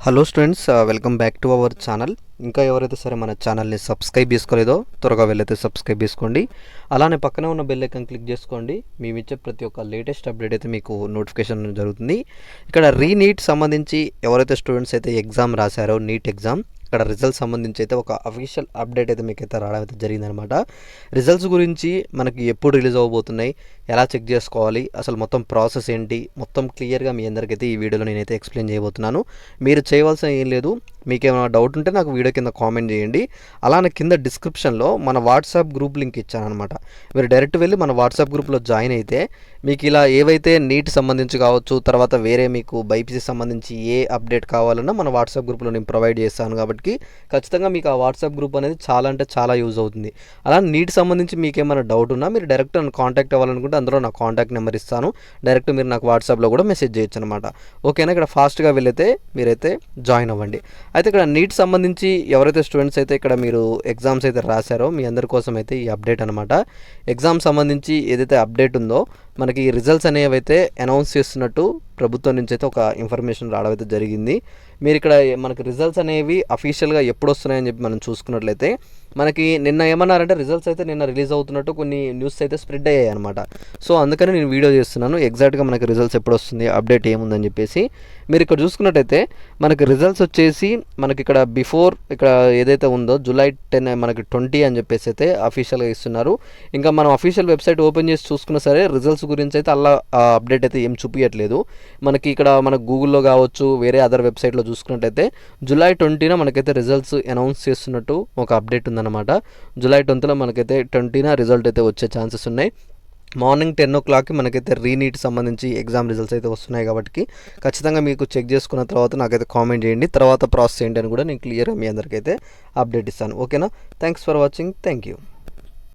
Hello students, welcome back to our channel. ఇంకా ఎవరైతే సరే మన ఛానల్ని సబ్స్క్రైబ్ చేసుకోలేదో త్వరగా వెళ్ళైతే సబ్స్క్రైబ్ చేసుకోండి. అలానే పక్కనే ఉన్న బెల్ ఐకాన్ క్లిక్ చేసుకోండి. మేము ఇచ్చే ప్రతి ఒక్క లేటెస్ట్ అప్డేట్ అయితే మీకు నోటిఫికేషన్ జరుగుతుంది. ఇక్కడ రీనీట్ సంబంధించి ఎవరైతే స్టూడెంట్స్ అయితే ఎగ్జామ్ రాశారో నీట్ ఎగ్జామ్, ఇక్కడ రిజల్ట్స్ సంబంధించి అయితే ఒక అఫీషియల్ అప్డేట్ అయితే మీకు అయితే రావడం అయితే జరిగిందనమాట. రిజల్ట్స్ గురించి మనకి ఎప్పుడు రిలీజ్ అవ్వబోతున్నాయి, ఎలా చెక్ చేసుకోవాలి, అసలు మొత్తం ప్రాసెస్ ఏంటి, మొత్తం క్లియర్గా మీ అందరికైతే ఈ వీడియోలో నేనైతే ఎక్స్ప్లెయిన్ చేయబోతున్నాను. మీరు చేయవలసిన ఏం లేదు, మీకు ఏమైనా డౌట్ ఉంటే నాకు వీడియో కింద కామెంట్ చేయండి. అలానే కింద డిస్క్రిప్షన్లో మన వాట్సాప్ గ్రూప్ లింక్ ఇచ్చానమాట. మీరు డైరెక్ట్ వెళ్ళి మన వాట్సాప్ గ్రూప్లో జాయిన్ అయితే మీకు ఇలా ఏవైతే నీట్ సంబంధించి కావచ్చు, తర్వాత వేరే మీకు బైపీసీ సంబంధించి ఏ అప్డేట్ కావాలన్నా మన వాట్సాప్ గ్రూప్లో నేను ప్రొవైడ్ చేస్తాను. కాబట్టి ఖచ్చితంగా మీకు ఆ వాట్సాప్ గ్రూప్ అనేది చాలా అంటే చాలా యూజ్ అవుతుంది. అలా నీట్ సంబంధించి మీకు ఏమైనా డౌట్ ఉన్నా మీరు డైరెక్ట్ నన్ను కాంటాక్ట్ అవ్వాలనుకుంటే అందులో నా కాంటాక్ట్ నెంబర్ ఇస్తాను. డైరెక్ట్ మీరు నాకు వాట్సాప్లో కూడా మెసేజ్ చేయొచ్చు అనమాట. ఓకేనా? ఇక్కడ ఫాస్ట్గా వెళ్ళైతే మీరైతే జాయిన్ అవ్వండి. అయితే ఇక్కడ నీట్ సంబంధించి ఎవరైతే స్టూడెంట్స్ అయితే ఇక్కడ మీరు ఎగ్జామ్స్ అయితే రాశారో మీ అందరి కోసం అయితే ఈ అప్డేట్ అనమాట. ఎగ్జామ్ సంబంధించి ఏదైతే అప్డేట్ ఉందో మనకి రిజల్ట్స్ అనేవి అయితే అనౌన్స్ చేస్తున్నట్టు ప్రభుత్వం నుంచి అయితే ఒక ఇన్ఫర్మేషన్ రావడం అయితే జరిగింది. మీరు ఇక్కడ మనకి రిజల్ట్స్ అనేవి అఫీషియల్గా ఎప్పుడు వస్తున్నాయని చెప్పి మనం చూసుకున్నట్లయితే మనకి నిన్న ఏమన్నారంటే రిజల్ట్స్ అయితే నిన్న రిలీజ్ అవుతున్నట్టు కొన్ని న్యూస్ అయితే స్ప్రెడ్ అయ్యాయి అనమాట. సో అందుకని నేను వీడియో చేస్తున్నాను, ఎగ్జాక్ట్గా మనకి రిజల్ట్స్ ఎప్పుడు వస్తుంది, అప్డేట్ ఏముందని చెప్పేసి. మీరు ఇక్కడ చూసుకున్నట్టయితే మనకి రిజల్ట్స్ వచ్చేసి మనకి ఇక్కడ బిఫోర్ ఇక్కడ ఏదైతే ఉందో జూలై 10 మనకి 20 అని చెప్పేసి అయితే అఫీషియల్గా ఇస్తున్నారు. ఇంకా మనం అఫీషియల్ వెబ్సైట్ ఓపెన్ చేసి చూసుకున్నా సరే రిజల్ట్స్ గురించి అయితే అలా అప్డేట్ అయితే ఏం చూపించట్లేదు. మనకి ఇక్కడ మనకు గూగుల్లో కావచ్చు, వేరే అదర్ వెబ్సైట్లో చూసుకున్నట్టయితే జూలై 20న మనకైతే రిజల్ట్స్ అనౌన్స్ చేస్తున్నట్టు ఒక అప్డేట్ ఉందన్నమాట. జూలై 10న మనకైతే 20న రిజల్ట్ అయితే వచ్చే ఛాన్సెస్ ఉన్నాయి. మార్నింగ్ 10 o'clockకి మనకైతే రీనీట్ సంబంధించి ఎగ్జామ్ రిజల్ట్స్ అయితే వస్తున్నాయి. కాబట్టి ఖచ్చితంగా మీకు చెక్ చేసుకున్న తర్వాత నాకైతే కామెంట్ చేయండి. తర్వాత ప్రాసెస్ ఏంటి అని కూడా నేను క్లియర్గా మీ అందరికైతే అప్డేట్ ఇస్తాను. ఓకేనా? Thanks for watching. Thank you.